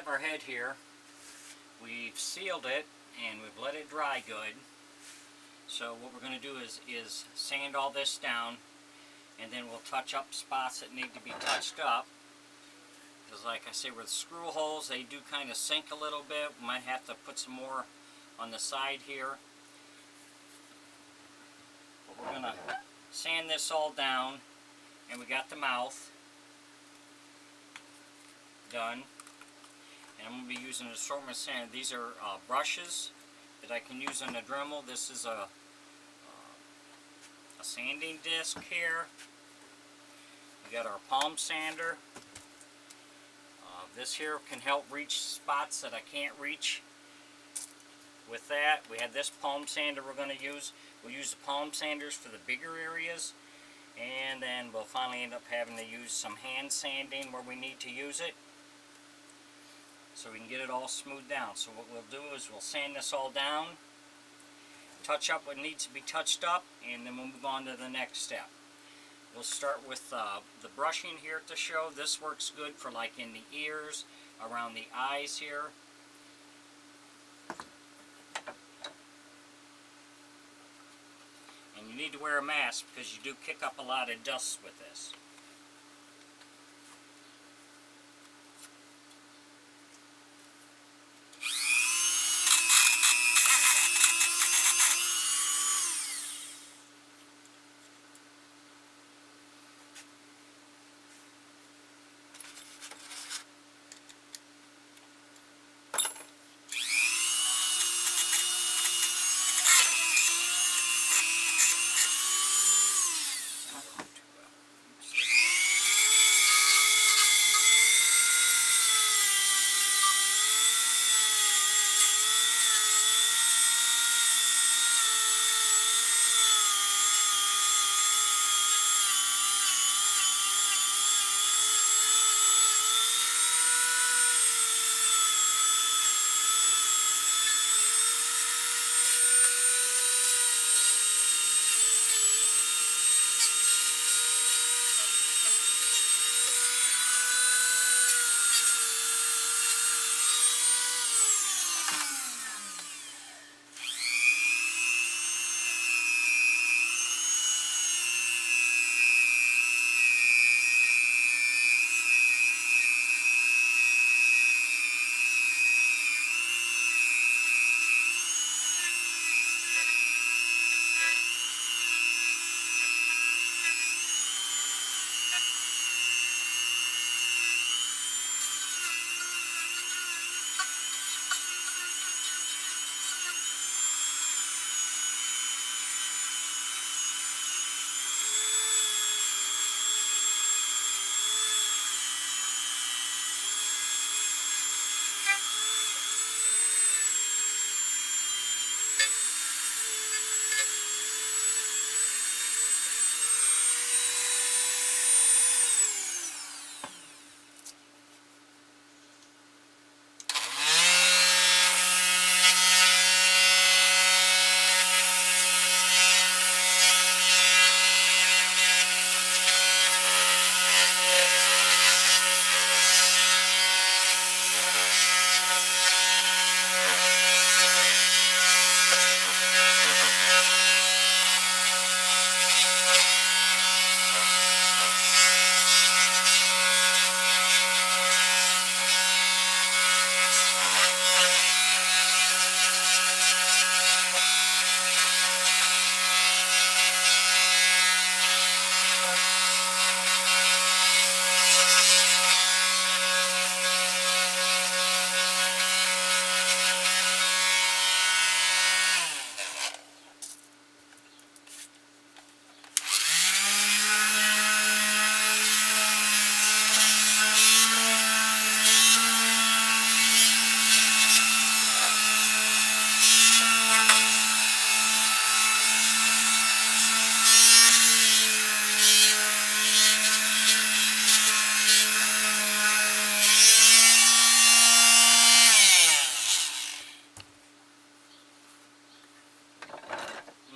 have our head here. We've sealed it and we've let it dry good. So what we're going to do is sand all this down, and then we'll touch up spots that need to be touched up. Because like I say, with screw holes, they do kind of sink a little bit. We might have to put some more on the side here. But we're going to sand this all down, and we got the mouth done. And I'm going to be using an assortment of sand. These are brushes that I can use on the Dremel. This is a sanding disc here. We got our palm sander. This here can help reach spots that I can't reach. With that, we have this palm sander we're going to use. We'll use the palm sanders for the bigger areas, and then we'll finally end up having to use some hand sanding where we need to use it, so we can get it all smoothed down. So what we'll do is we'll sand this all down, touch up what needs to be touched up, and then we'll move on to the next step. We'll start with the brushing here to show. This works good for like in the ears, around the eyes here. And you need to wear a mask because you do kick up a lot of dust with this.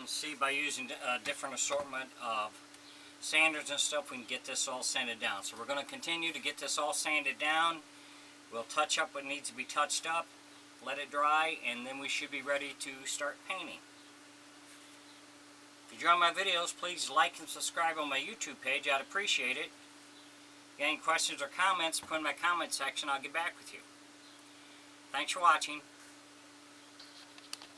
See, by using a different assortment of sanders and stuff, we can get this all sanded down. So we're going to continue to get this all sanded down, We'll touch up what needs to be touched up, let it dry, and then we should be ready to start painting. If you enjoy my videos, please like and subscribe on my YouTube page. I'd appreciate it. If you have any questions or comments, put in my comment section. I'll get back with you. Thanks for watching.